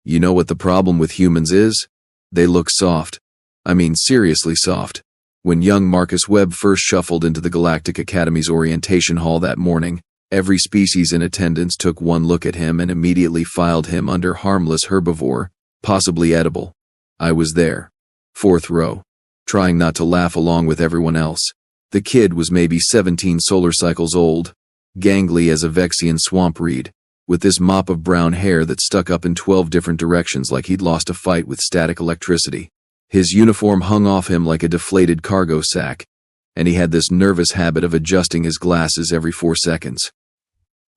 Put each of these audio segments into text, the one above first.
You know what the problem with humans is? They look soft. I mean, seriously soft. When young Marcus Webb first shuffled into the Galactic Academy's orientation hall that morning, every species in attendance took one look at him and immediately filed him under harmless herbivore, possibly edible. I was there. 4th row. Trying not to laugh along with everyone else. The kid was maybe 17 solar cycles old, gangly as a Vexian swamp reed, with this mop of brown hair that stuck up in 12 different directions like he'd lost a fight with static electricity. His uniform hung off him like a deflated cargo sack, and he had this nervous habit of adjusting his glasses every 4 seconds.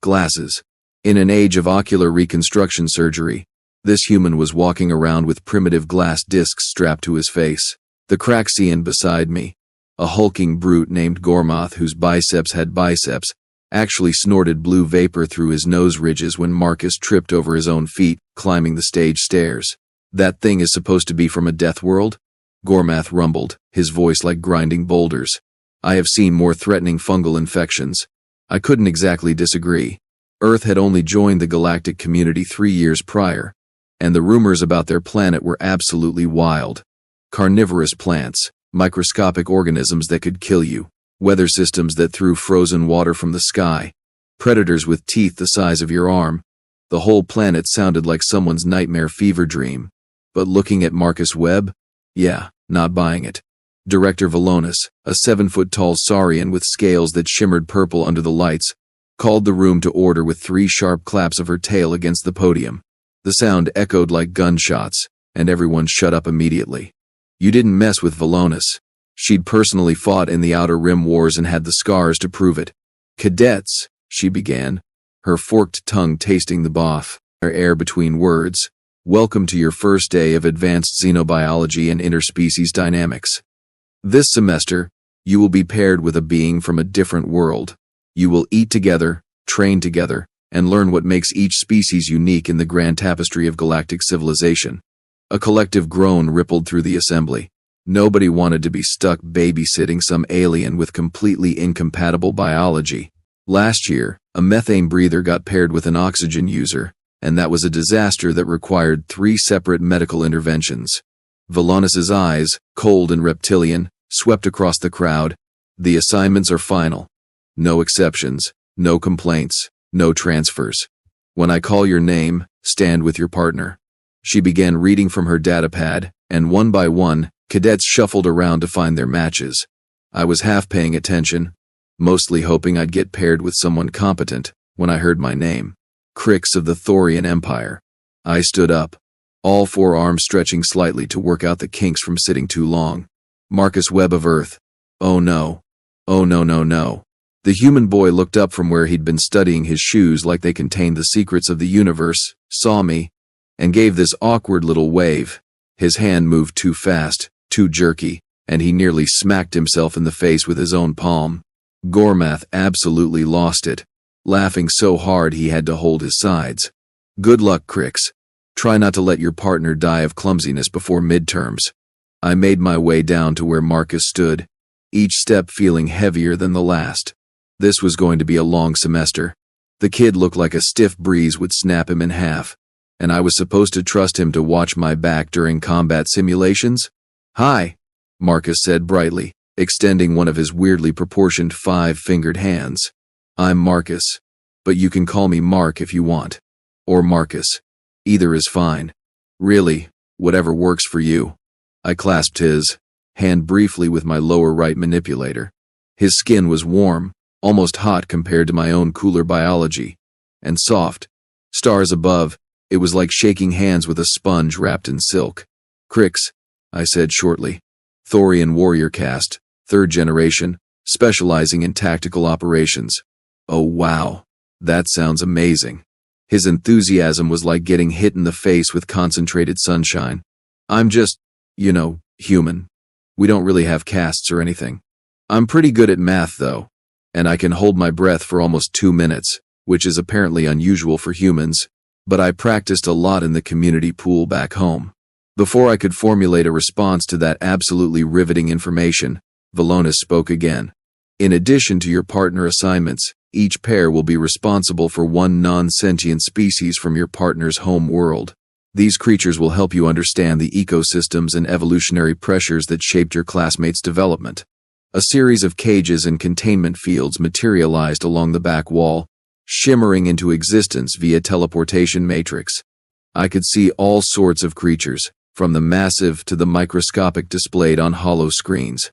Glasses. In an age of ocular reconstruction surgery, this human was walking around with primitive glass discs strapped to his face. The Kraxian beside me, a hulking brute named Gormoth whose biceps had biceps, actually snorted blue vapor through his nose ridges when Marcus tripped over his own feet, climbing the stage stairs. That thing is supposed to be from a death world? Gormoth rumbled, his voice like grinding boulders. I have seen more threatening fungal infections. I couldn't exactly disagree. Earth had only joined the galactic community 3 years prior, and the rumors about their planet were absolutely wild. Carnivorous plants, microscopic organisms that could kill you, weather systems that threw frozen water from the sky, predators with teeth the size of your arm. The whole planet sounded like someone's nightmare fever dream. But looking at Marcus Webb? Yeah, not buying it. Director Velonis, a 7-foot-tall saurian with scales that shimmered purple under the lights, called the room to order with 3 sharp claps of her tail against the podium. The sound echoed like gunshots, and everyone shut up immediately. You didn't mess with Velonis. She'd personally fought in the Outer Rim Wars and had the scars to prove it. Cadets, she began, her forked tongue tasting the boff, her air between words. Welcome to your first day of advanced xenobiology and interspecies dynamics. This semester, you will be paired with a being from a different world. You will eat together, train together, and learn what makes each species unique in the grand tapestry of galactic civilization. A collective groan rippled through the assembly. Nobody wanted to be stuck babysitting some alien with completely incompatible biology. Last year, a methane breather got paired with an oxygen user, and that was a disaster that required 3 separate medical interventions. Velonis's eyes, cold and reptilian, swept across the crowd. The assignments are final. No exceptions, no complaints, no transfers. When I call your name, stand with your partner. She began reading from her datapad, and one by one, cadets shuffled around to find their matches. I was half paying attention, mostly hoping I'd get paired with someone competent, when I heard my name. Krix of the Thorian Empire. I stood up, all 4 arms stretching slightly to work out the kinks from sitting too long. Marcus Webb of Earth. Oh no. Oh no no no. The human boy looked up from where he'd been studying his shoes like they contained the secrets of the universe, saw me, and gave this awkward little wave. His hand moved too fast, too jerky, and he nearly smacked himself in the face with his own palm. Gormoth absolutely lost it, laughing so hard he had to hold his sides. Good luck, Krix. Try not to let your partner die of clumsiness before midterms. I made my way down to where Marcus stood, each step feeling heavier than the last. This was going to be a long semester. The kid looked like a stiff breeze would snap him in half, and I was supposed to trust him to watch my back during combat simulations? Hi, Marcus said brightly, extending one of his weirdly proportioned 5-fingered hands. I'm Marcus, but you can call me Mark if you want. Or Marcus. Either is fine. Really, whatever works for you. I clasped his hand briefly with my lower right manipulator. His skin was warm, almost hot compared to my own cooler biology, and soft. Stars above, it was like shaking hands with a sponge wrapped in silk. Krix, I said shortly. Thorian warrior caste, 3rd generation, specializing in tactical operations. Oh wow, that sounds amazing. His enthusiasm was like getting hit in the face with concentrated sunshine. I'm just, human. We don't really have castes or anything. I'm pretty good at math though, and I can hold my breath for almost 2 minutes, which is apparently unusual for humans, but I practiced a lot in the community pool back home. Before I could formulate a response to that absolutely riveting information, Velonis spoke again. In addition to your partner assignments, each pair will be responsible for 1 non-sentient species from your partner's home world. These creatures will help you understand the ecosystems and evolutionary pressures that shaped your classmates' development. A series of cages and containment fields materialized along the back wall, shimmering into existence via teleportation matrix. I could see all sorts of creatures, from the massive to the microscopic displayed on hollow screens.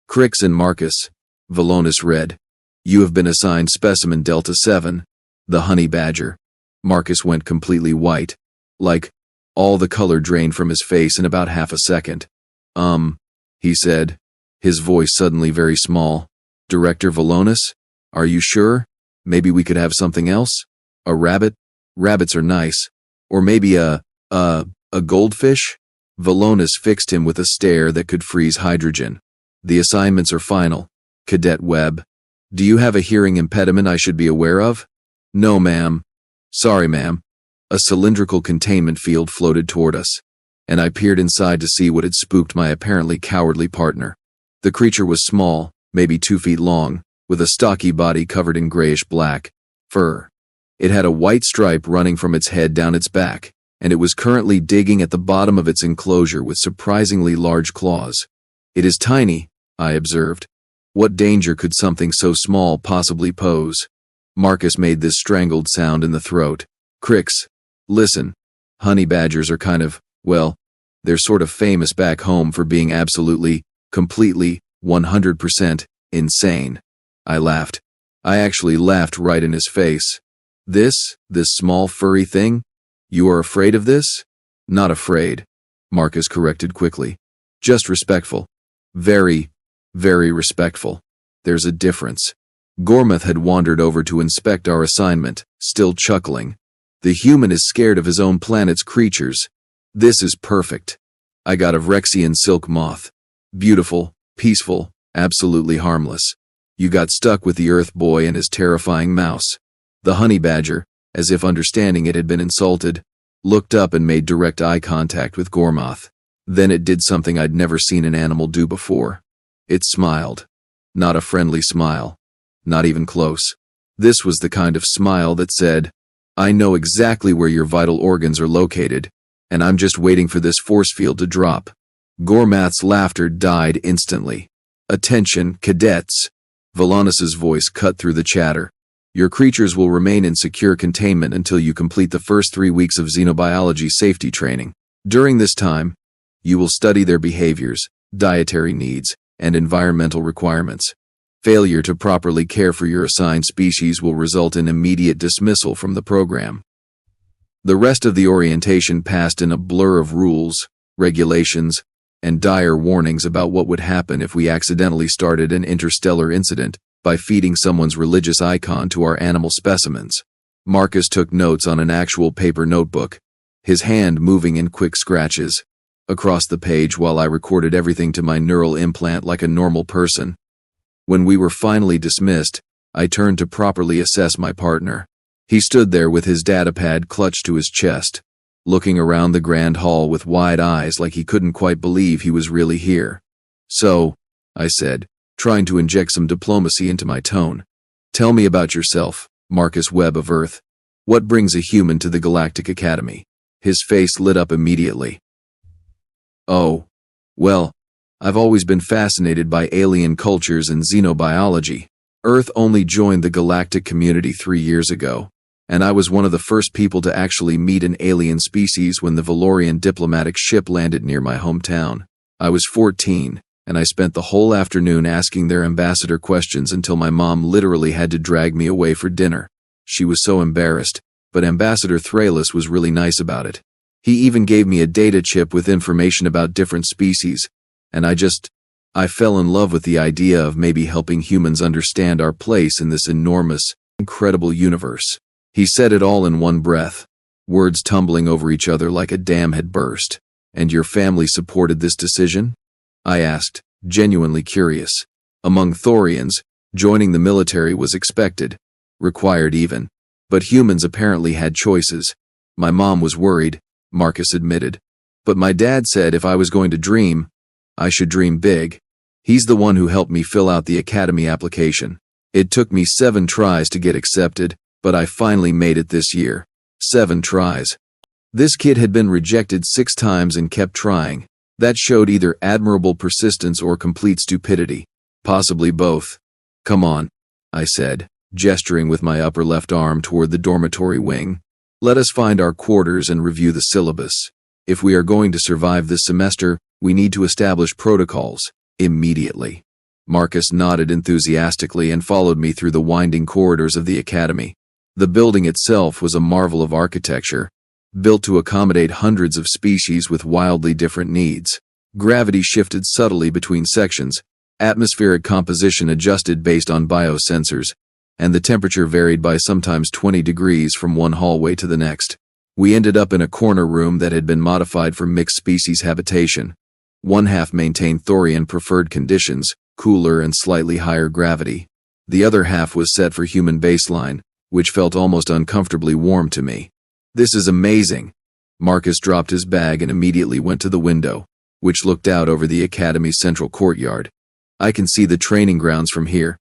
Krix and Marcus, Volanus read, "You have been assigned specimen Delta 7, the honey badger." Marcus went completely white. Like, all the color drained from his face in about half a second. He said, his voice suddenly very small. "Director Volanus, are you sure? Maybe we could have something else? A rabbit? Rabbits are nice. Or maybe a goldfish?" Volanus fixed him with a stare that could freeze hydrogen. "The assignments are final. Cadet Webb. Do you have a hearing impediment I should be aware of?" "No, ma'am." "Sorry, ma'am." A cylindrical containment field floated toward us, and I peered inside to see what had spooked my apparently cowardly partner. The creature was small, maybe 2 feet long, with a stocky body covered in grayish-black fur. It had a white stripe running from its head down its back, and it was currently digging at the bottom of its enclosure with surprisingly large claws. "It is tiny," I observed. "What danger could something so small possibly pose?" Marcus made this strangled sound in the throat. "Krix, listen. Honey badgers are kind of, well, they're sort of famous back home for being absolutely, completely, 100% insane." I laughed. I actually laughed right in his face. This small furry thing? You are afraid of this?" "Not afraid," Marcus corrected quickly. "Just respectful. Very, very respectful. There's a difference." Gormath had wandered over to inspect our assignment, still chuckling. "The human is scared of his own planet's creatures. This is perfect. I got a Vrexian silk moth. Beautiful, peaceful, absolutely harmless. You got stuck with the Earth boy and his terrifying mouse." The honey badger, as if understanding it had been insulted, looked up and made direct eye contact with Gormath. Then it did something I'd never seen an animal do before. It smiled. Not a friendly smile. Not even close. This was the kind of smile that said, "I know exactly where your vital organs are located, and I'm just waiting for this force field to drop." Gormath's laughter died instantly. "Attention, cadets." Volanus's voice cut through the chatter. "Your creatures will remain in secure containment until you complete the first 3 weeks of xenobiology safety training. During this time, you will study their behaviors, dietary needs, and environmental requirements. Failure to properly care for your assigned species will result in immediate dismissal from the program." The rest of the orientation passed in a blur of rules, regulations, and dire warnings about what would happen if we accidentally started an interstellar incident by feeding someone's religious icon to our animal specimens. Marcus took notes on an actual paper notebook, his hand moving in quick scratches across the page while I recorded everything to my neural implant like a normal person. When we were finally dismissed, I turned to properly assess my partner. He stood there with his datapad clutched to his chest, looking around the grand hall with wide eyes like he couldn't quite believe he was really here. "So," I said, trying to inject some diplomacy into my tone, "tell me about yourself, Marcus Webb of Earth. What brings a human to the Galactic Academy?" His face lit up immediately. "Oh, well, I've always been fascinated by alien cultures and xenobiology. Earth only joined the galactic community 3 years ago, and I was one of the first people to actually meet an alien species when the Valorian diplomatic ship landed near my hometown. I was 14, and I spent the whole afternoon asking their ambassador questions until my mom literally had to drag me away for dinner. She was so embarrassed, but Ambassador Thralis was really nice about it. He even gave me a data chip with information about different species, and I fell in love with the idea of maybe helping humans understand our place in this enormous, incredible universe." He said it all in one breath, words tumbling over each other like a dam had burst. "And your family supported this decision?" I asked, genuinely curious. Among Thorians, joining the military was expected, required even. But humans apparently had choices. "My mom was worried," Marcus admitted. "But my dad said if I was going to dream, I should dream big. He's the one who helped me fill out the academy application. It took me 7 tries to get accepted, but I finally made it this year. 7 tries. This kid had been rejected 6 times and kept trying. That showed either admirable persistence or complete stupidity. Possibly both. Come on, I said, gesturing with my upper left arm toward the dormitory wing. Let us find our quarters and review the syllabus. If we are going to survive this semester, we need to establish protocols, immediately. Marcus nodded enthusiastically and followed me through the winding corridors of the academy. The building itself was a marvel of architecture, built to accommodate hundreds of species with wildly different needs. Gravity shifted subtly between sections, atmospheric composition adjusted based on biosensors, and the temperature varied by sometimes 20 degrees from one hallway to the next. We ended up in a corner room that had been modified for mixed species habitation. One half maintained Thorian preferred conditions, cooler and slightly higher gravity. The other half was set for human baseline, which felt almost uncomfortably warm to me. This is amazing. Marcus dropped his bag and immediately went to the window, which looked out over the academy's central courtyard. I can see the training grounds from here.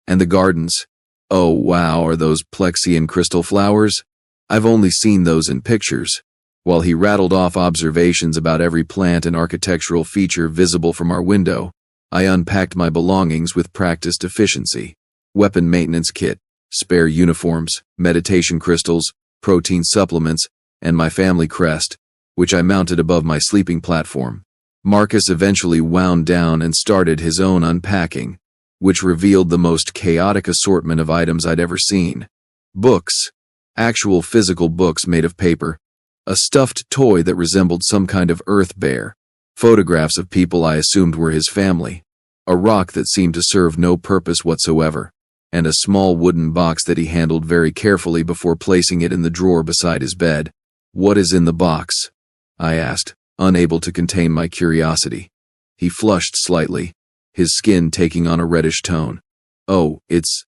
And the gardens. Oh wow, are those Plexian crystal flowers? I've only seen those in pictures. While he rattled off observations about every plant and architectural feature visible from our window, I unpacked my belongings with practiced efficiency. Weapon maintenance kit, spare uniforms, meditation crystals, protein supplements, and my family crest, which I mounted above my sleeping platform. Marcus eventually wound down and started his own unpacking, which revealed the most chaotic assortment of items I'd ever seen. Books. Actual physical books made of paper. A stuffed toy that resembled some kind of earth bear. Photographs of people I assumed were his family. A rock that seemed to serve no purpose whatsoever. And a small wooden box that he handled very carefully before placing it in the drawer beside his bed. What is in the box? I asked, unable to contain my curiosity. He flushed slightly, his skin taking on a reddish tone. Oh, it's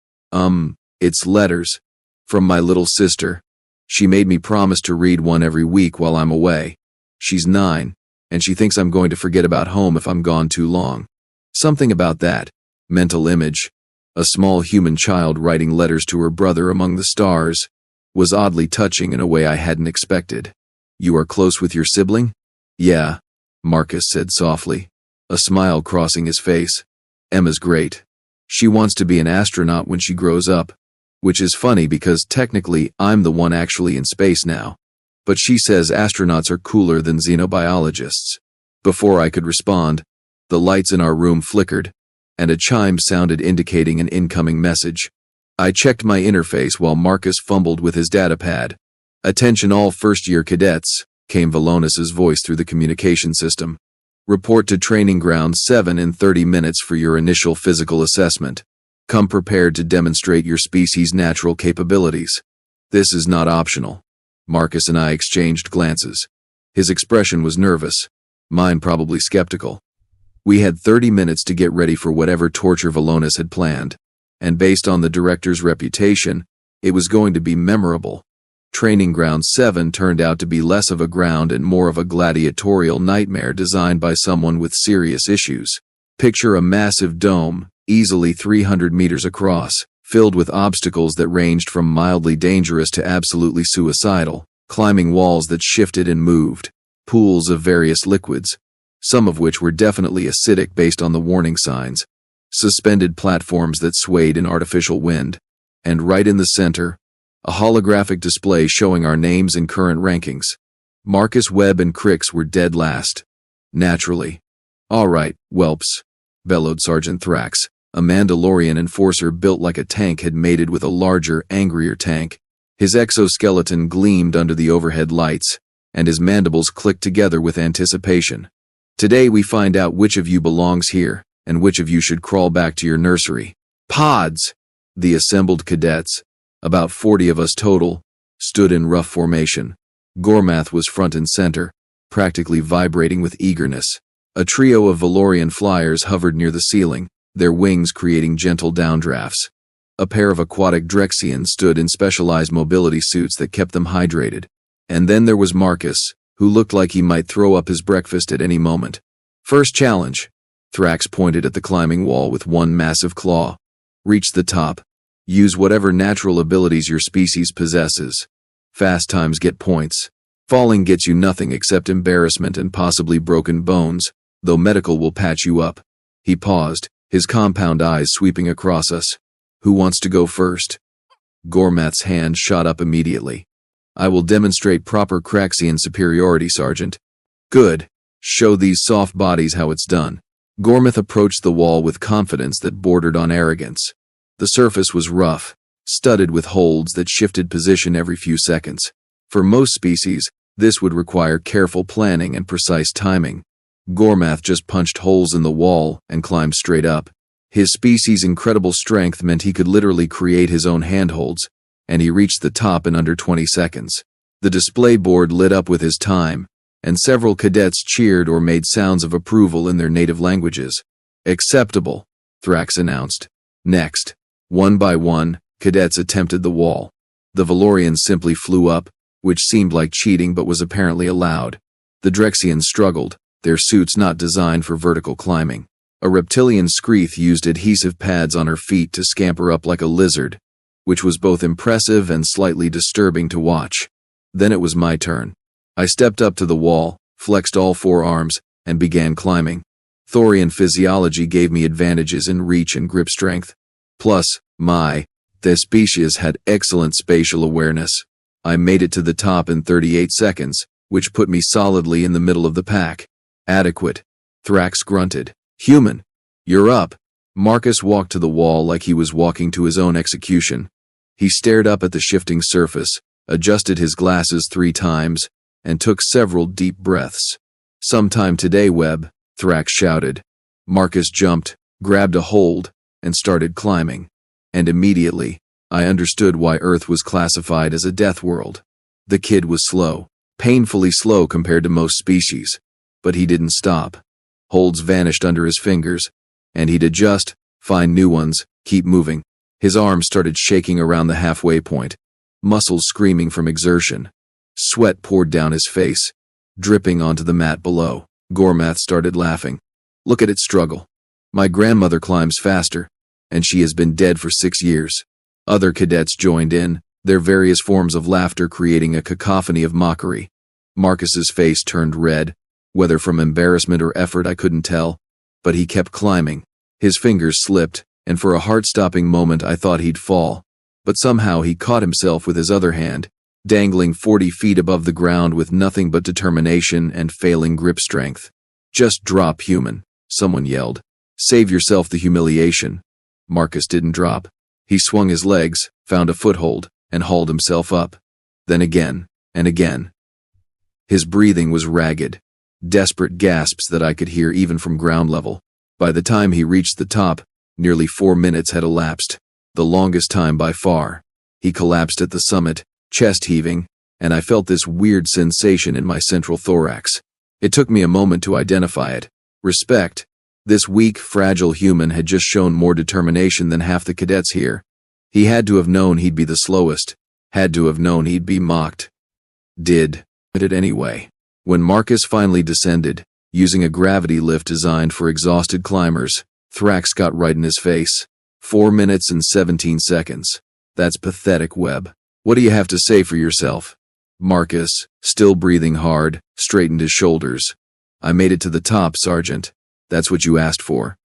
letters. From my little sister. She made me promise to read one every week while I'm away. She's 9, and she thinks I'm going to forget about home if I'm gone too long. Something about that. Mental image. A small human child writing letters to her brother among the stars was oddly touching in a way I hadn't expected. You are close with your sibling? Yeah, Marcus said softly, a smile crossing his face. Emma's great. She wants to be an astronaut when she grows up. Which is funny because technically I'm the one actually in space now. But she says astronauts are cooler than xenobiologists. Before I could respond, the lights in our room flickered, and a chime sounded indicating an incoming message. I checked my interface while Marcus fumbled with his datapad. Attention all first-year cadets, came Valonus's voice through the communication system. Report to Training Ground 7 in 30 minutes for your initial physical assessment. Come prepared to demonstrate your species' natural capabilities. This is not optional. Marcus and I exchanged glances. His expression was nervous, mine probably skeptical. We had 30 minutes to get ready for whatever torture Valonus had planned, and based on the director's reputation, it was going to be memorable. Training Ground 7 turned out to be less of a ground and more of a gladiatorial nightmare designed by someone with serious issues. Picture a massive dome, easily 300 meters across, filled with obstacles that ranged from mildly dangerous to absolutely suicidal, climbing walls that shifted and moved, pools of various liquids, some of which were definitely acidic based on the warning signs, suspended platforms that swayed in artificial wind, and right in the center, a holographic display showing our names and current rankings. Marcus Webb and Krix were dead last. Naturally. All right, whelps, bellowed Sergeant Thrax. A Mandalorian enforcer built like a tank had mated with a larger, angrier tank. His exoskeleton gleamed under the overhead lights, and his mandibles clicked together with anticipation. Today we find out which of you belongs here, and which of you should crawl back to your nursery. Pods! The assembled cadets, about 40 of us total, stood in rough formation. Gormath was front and center, practically vibrating with eagerness. A trio of Valorian flyers hovered near the ceiling, their wings creating gentle downdrafts. A pair of aquatic Drexians stood in specialized mobility suits that kept them hydrated. And then there was Marcus, who looked like he might throw up his breakfast at any moment. First challenge. Thrax pointed at the climbing wall with one massive claw. Reach the top. Use whatever natural abilities your species possesses. Fast times get points. Falling gets you nothing except embarrassment and possibly broken bones, though medical will patch you up. He paused, his compound eyes sweeping across us. Who wants to go first? Gormath's hand shot up immediately. I will demonstrate proper Kraxian superiority, Sergeant. Good. Show these soft bodies how it's done. Gormath approached the wall with confidence that bordered on arrogance. The surface was rough, studded with holds that shifted position every few seconds. For most species, this would require careful planning and precise timing. Gormath just punched holes in the wall and climbed straight up. His species' incredible strength meant he could literally create his own handholds, and he reached the top in under 20 seconds. The display board lit up with his time, and several cadets cheered or made sounds of approval in their native languages. Acceptable, Thrax announced. Next, one by one, cadets attempted the wall. The Valorians simply flew up, which seemed like cheating but was apparently allowed. The Drexians struggled, their suits not designed for vertical climbing. A reptilian Screeth used adhesive pads on her feet to scamper up like a lizard, which was both impressive and slightly disturbing to watch. Then it was my turn. I stepped up to the wall, flexed all four arms, and began climbing. Thorian physiology gave me advantages in reach and grip strength. Plus, my Thespecius had excellent spatial awareness. I made it to the top in 38 seconds, which put me solidly in the middle of the pack. Adequate. Thrax grunted. Human. You're up. Marcus walked to the wall like he was walking to his own execution. He stared up at the shifting surface, adjusted his glasses 3 times, and took several deep breaths. Sometime today, Webb, Thrax shouted. Marcus jumped, grabbed a hold, and started climbing. And immediately, I understood why Earth was classified as a death world. The kid was slow, painfully slow compared to most species. But he didn't stop. Holds vanished under his fingers, and he'd adjust, find new ones, keep moving. His arms started shaking around the halfway point, muscles screaming from exertion. Sweat poured down his face, dripping onto the mat below. Gormath started laughing. Look at it struggle. My grandmother climbs faster, and she has been dead for 6 years. Other cadets joined in, their various forms of laughter creating a cacophony of mockery. Marcus's face turned red, whether from embarrassment or effort I couldn't tell, but he kept climbing. His fingers slipped, and for a heart-stopping moment I thought he'd fall, but somehow he caught himself with his other hand, dangling 40 feet above the ground with nothing but determination and failing grip strength. Just drop, human, someone yelled. Save yourself the humiliation. Marcus didn't drop. He swung his legs, found a foothold, and hauled himself up. Then again, and again. His breathing was ragged. Desperate gasps that I could hear even from ground level. By the time he reached the top, nearly 4 minutes had elapsed, the longest time by far. He collapsed at the summit, chest heaving, and I felt this weird sensation in my central thorax. It took me a moment to identify it. Respect. This weak, fragile human had just shown more determination than half the cadets here. He had to have known he'd be the slowest, had to have known he'd be mocked. Did it anyway. When Marcus finally descended, using a gravity lift designed for exhausted climbers, Thrax got right in his face. 4 minutes and 17 seconds. That's pathetic, Webb. What do you have to say for yourself? Marcus, still breathing hard, straightened his shoulders. I made it to the top, Sergeant. That's what you asked for.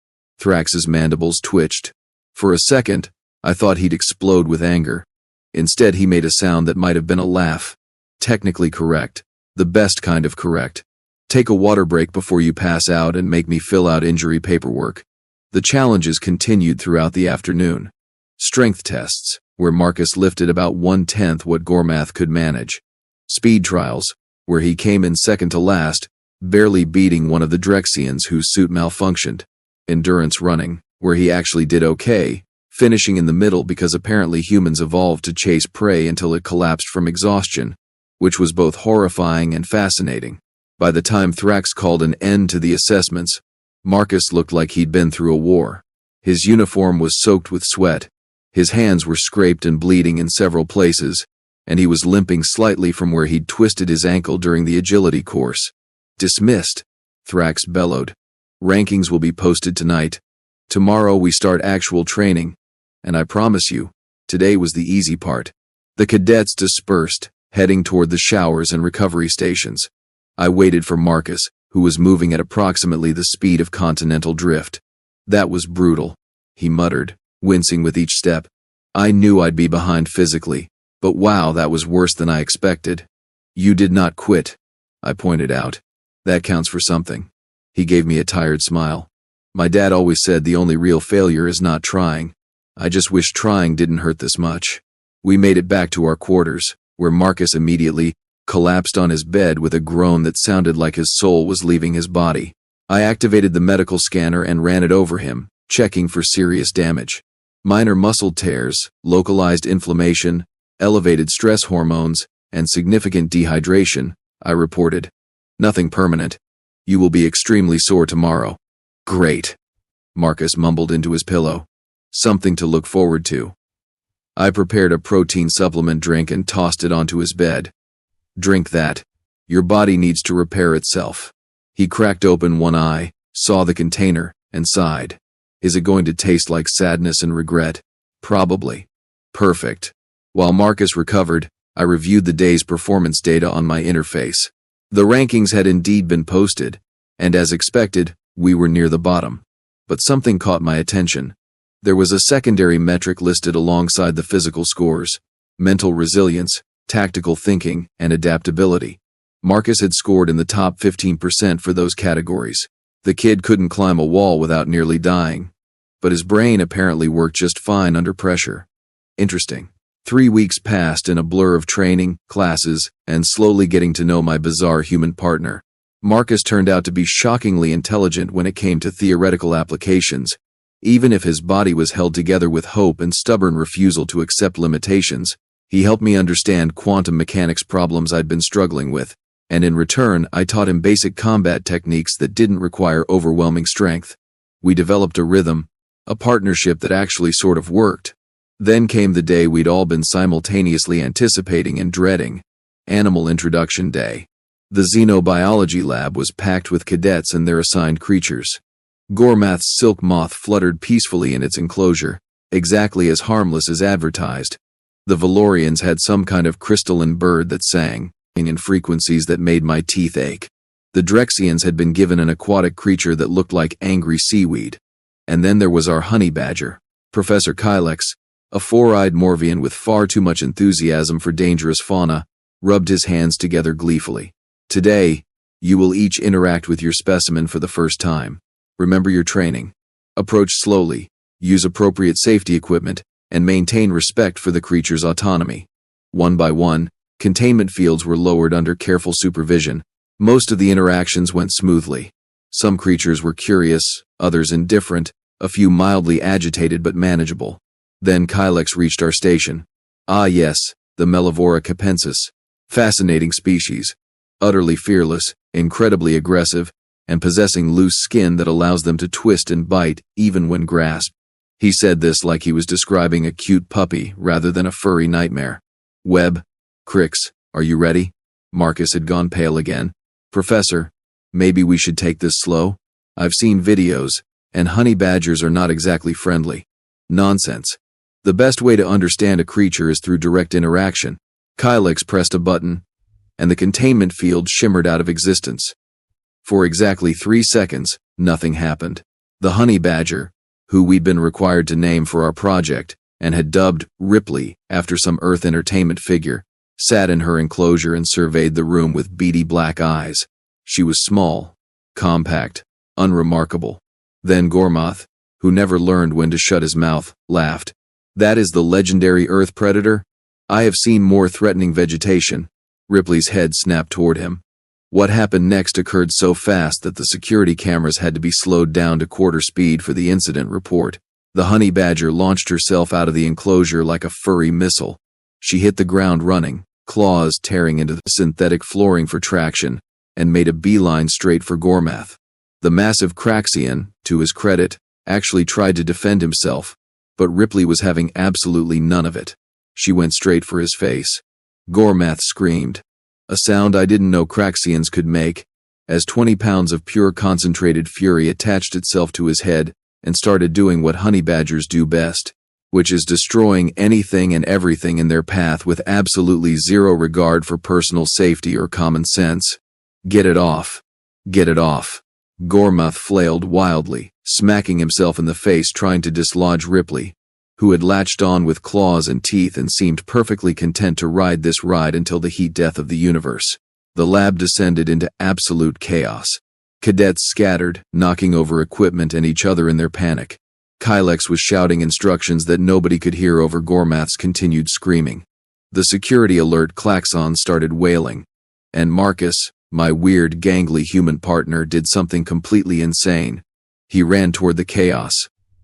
Thrax's mandibles twitched. For a second, I thought he'd explode with anger. Instead, he made a sound that might have been a laugh. Technically correct. The best kind of correct. Take a water break before you pass out and make me fill out injury paperwork. The challenges continued throughout the afternoon. Strength tests, where Marcus lifted about 1/10 what Gormath could manage. Speed trials, where he came in second to last, barely beating one of the Drexians whose suit malfunctioned. Endurance running, where he actually did okay, finishing in the middle because apparently humans evolved to chase prey until it collapsed from exhaustion, which was both horrifying and fascinating. By the time Thrax called an end to the assessments, Marcus looked like he'd been through a war. His uniform was soaked with sweat, his hands were scraped and bleeding in several places, and he was limping slightly from where he'd twisted his ankle during the agility course. Dismissed, Thrax bellowed. Rankings will be posted tonight. Tomorrow we start actual training, and I promise you, today was the easy part. The cadets dispersed, heading toward the showers and recovery stations. I waited for Marcus, who was moving at approximately the speed of continental drift. That was brutal, he muttered, wincing with each step. I knew I'd be behind physically, but wow, that was worse than I expected. You did not quit, I pointed out. That counts for something. He gave me a tired smile. My dad always said the only real failure is not trying. I just wish trying didn't hurt this much. We made it back to our quarters, where Marcus immediately collapsed on his bed with a groan that sounded like his soul was leaving his body. I activated the medical scanner and ran it over him, checking for serious damage. Minor muscle tears, localized inflammation, elevated stress hormones, and significant dehydration, I reported. Nothing permanent. You will be extremely sore tomorrow. Great, Marcus mumbled into his pillow. Something to look forward to. I prepared a protein supplement drink and tossed it onto his bed. Drink that. Your body needs to repair itself. He cracked open one eye, saw the container, and sighed. Is it going to taste like sadness and regret? Probably. Perfect. While Marcus recovered, I reviewed the day's performance data on my interface. The rankings had indeed been posted, and as expected, we were near the bottom. But something caught my attention. There was a secondary metric listed alongside the physical scores: mental resilience, tactical thinking, and adaptability. Marcus had scored in the top 15% for those categories. The kid couldn't climb a wall without nearly dying, but his brain apparently worked just fine under pressure. Interesting. 3 weeks passed in a blur of training, classes, and slowly getting to know my bizarre human partner. Marcus turned out to be shockingly intelligent when it came to theoretical applications. Even if his body was held together with hope and stubborn refusal to accept limitations, he helped me understand quantum mechanics problems I'd been struggling with, and in return, I taught him basic combat techniques that didn't require overwhelming strength. We developed a rhythm, a partnership that actually sort of worked. Then came the day we'd all been simultaneously anticipating and dreading: Animal Introduction Day. The xenobiology lab was packed with cadets and their assigned creatures. Gormath's silk moth fluttered peacefully in its enclosure, exactly as harmless as advertised. The Valorians had some kind of crystalline bird that sang, in frequencies that made my teeth ache. The Drexians had been given an aquatic creature that looked like angry seaweed. And then there was our honey badger, Professor Kylex, a four-eyed Morvian with far too much enthusiasm for dangerous fauna, rubbed his hands together gleefully. Today, you will each interact with your specimen for the first time. Remember your training. Approach slowly, use appropriate safety equipment, and maintain respect for the creature's autonomy. One by one, containment fields were lowered under careful supervision. Most of the interactions went smoothly. Some creatures were curious, others indifferent, a few mildly agitated but manageable. Then Kylex reached our station. Ah yes, the Mellivora capensis. Fascinating species. Utterly fearless, incredibly aggressive, and possessing loose skin that allows them to twist and bite, even when grasped. He said this like he was describing a cute puppy rather than a furry nightmare. Webb, Krix, are you ready? Marcus had gone pale again. Professor, maybe we should take this slow? I've seen videos, and honey badgers are not exactly friendly. Nonsense. The best way to understand a creature is through direct interaction. Kylex pressed a button, and the containment field shimmered out of existence. For exactly 3 seconds, nothing happened. The honey badger, who we'd been required to name for our project, and had dubbed Ripley after some Earth entertainment figure, sat in her enclosure and surveyed the room with beady black eyes. She was small, compact, unremarkable. Then Gormath, who never learned when to shut his mouth, laughed. That is the legendary Earth predator? I have seen more threatening vegetation. Ripley's head snapped toward him. What happened next occurred so fast that the security cameras had to be slowed down to quarter speed for the incident report. The honey badger launched herself out of the enclosure like a furry missile. She hit the ground running, claws tearing into the synthetic flooring for traction, and made a beeline straight for Gormath. The massive Kraxian, to his credit, actually tried to defend himself, but Ripley was having absolutely none of it. She went straight for his face. Gormath screamed, a sound I didn't know Kraxians could make, as 20 pounds of pure concentrated fury attached itself to his head and started doing what honey badgers do best, which is destroying anything and everything in their path with absolutely zero regard for personal safety or common sense. Get it off. Get it off. Gormuth flailed wildly, smacking himself in the face trying to dislodge Ripley, who had latched on with claws and teeth and seemed perfectly content to ride this ride until the heat death of the universe. The lab descended into absolute chaos. Cadets scattered, knocking over equipment and each other in their panic. Kylix was shouting instructions that nobody could hear over Gormuth's continued screaming. The security alert klaxon started wailing. And Marcus, my weird, gangly human partner, did something completely insane. He ran toward the chaos.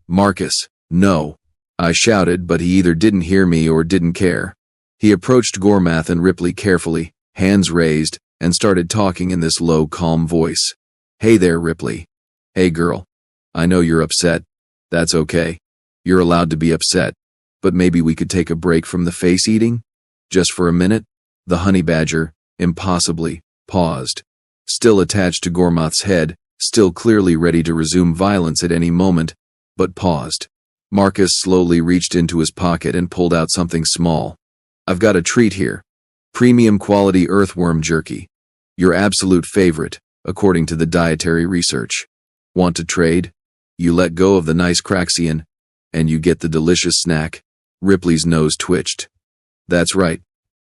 Marcus, no. I shouted, but he either didn't hear me or didn't care. He approached Gormuth and Ripley carefully, hands raised, and started talking in this low, calm voice. Hey there, Ripley. Hey girl. I know you're upset. That's okay. You're allowed to be upset. But maybe we could take a break from the face eating? Just for a minute? The honey badger, impossibly, paused. Still attached to Gormuth's head, still clearly ready to resume violence at any moment, but paused. Marcus slowly reached into his pocket and pulled out something small. I've got a treat here. Premium quality earthworm jerky. Your absolute favorite, according to the dietary research. Want to trade? You let go of the nice Kraxian, and you get the delicious snack. Ripley's nose twitched. That's right,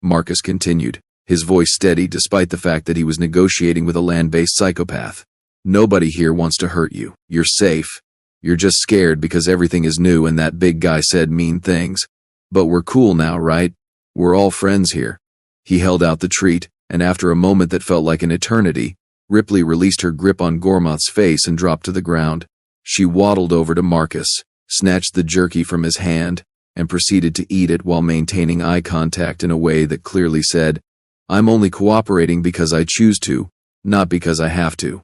Marcus continued, his voice steady despite the fact that he was negotiating with a land-based psychopath. Nobody here wants to hurt you. You're safe. You're just scared because everything is new and that big guy said mean things. But we're cool now, right? We're all friends here. He held out the treat, and after a moment that felt like an eternity, Ripley released her grip on Gormuth's face and dropped to the ground. She waddled over to Marcus, snatched the jerky from his hand, and proceeded to eat it while maintaining eye contact in a way that clearly said, I'm only cooperating because I choose to, not because I have to.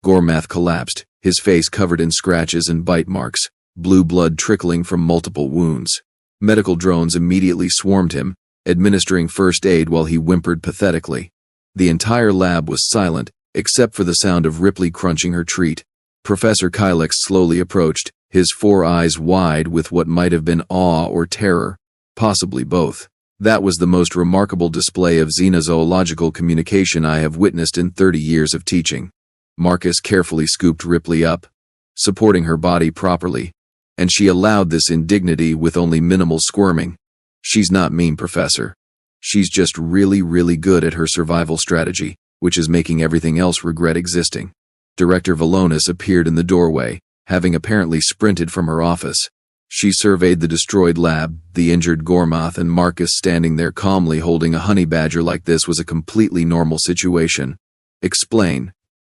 Gormuth collapsed, his face covered in scratches and bite marks, blue blood trickling from multiple wounds. Medical drones immediately swarmed him, administering first aid while he whimpered pathetically. The entire lab was silent, except for the sound of Ripley crunching her treat. Professor Kylix slowly approached, his 4 eyes wide with what might have been awe or terror, possibly both. That was the most remarkable display of xenozoological communication I have witnessed in 30 years of teaching. Marcus carefully scooped Ripley up, supporting her body properly, and she allowed this indignity with only minimal squirming. She's not mean, Professor. She's just really, really good at her survival strategy, which is making everything else regret existing. Director Vilonis appeared in the doorway, having apparently sprinted from her office. She surveyed the destroyed lab, the injured Gormuth, and Marcus standing there calmly holding a honey badger like this was a completely normal situation. Explain,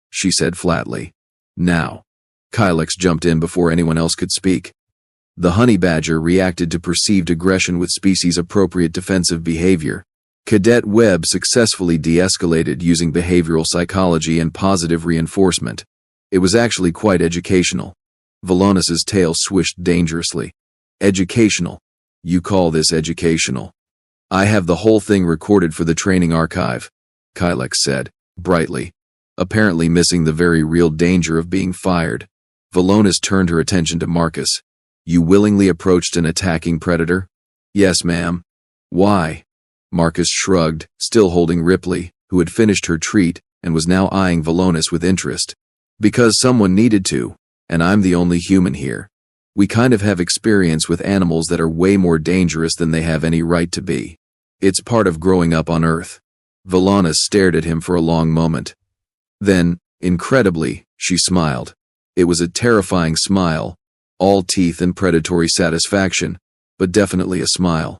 she said flatly. Now. Kylix jumped in before anyone else could speak. The honey badger reacted to perceived aggression with species-appropriate defensive behavior. Cadet Webb successfully de-escalated using behavioral psychology and positive reinforcement. It was actually quite educational. Vilonis's tail swished dangerously. Educational. You call this educational? I have the whole thing recorded for the training archive, Kylix said, brightly, apparently missing the very real danger of being fired. Vilonis turned her attention to Marcus. You willingly approached an attacking predator? Yes, ma'am. Why? Marcus shrugged, still holding Ripley, who had finished her treat and was now eyeing Vilonis with interest. Because someone needed to, and I'm the only human here. We kind of have experience with animals that are way more dangerous than they have any right to be. It's part of growing up on Earth. Vilonis stared at him for a long moment. Then, incredibly, she smiled. It was a terrifying smile, all teeth and predatory satisfaction, but definitely a smile.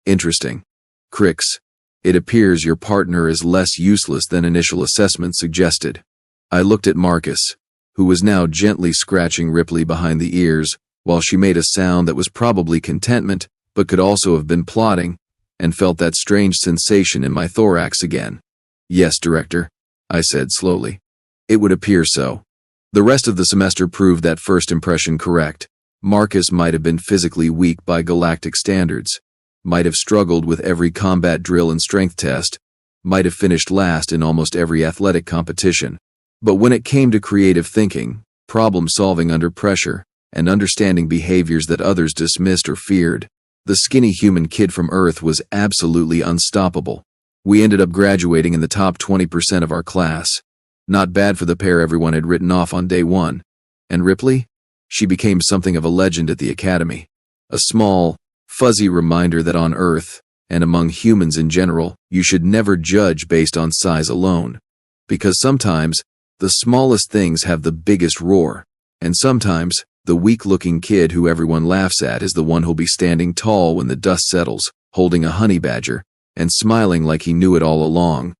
Interesting. Krix, it appears your partner is less useless than initial assessment suggested. I looked at Marcus, who was now gently scratching Ripley behind the ears, while she made a sound that was probably contentment, but could also have been plotting, and felt that strange sensation in my thorax again. Yes, Director, I said slowly. It would appear so. The rest of the semester proved that first impression correct. Marcus might have been physically weak by galactic standards, might have struggled with every combat drill and strength test, might have finished last in almost every athletic competition. But when it came to creative thinking, problem-solving under pressure, and understanding behaviors that others dismissed or feared. The skinny human kid from Earth was absolutely unstoppable. We ended up graduating in the top 20% of our class. Not bad for the pair everyone had written off on day one. And Ripley? She became something of a legend at the Academy. A small, fuzzy reminder that on Earth, and among humans in general, you should never judge based on size alone. Because sometimes, the smallest things have the biggest roar. And sometimes, the weak-looking kid who everyone laughs at is the one who'll be standing tall when the dust settles, holding a honey badger, and smiling like he knew it all along.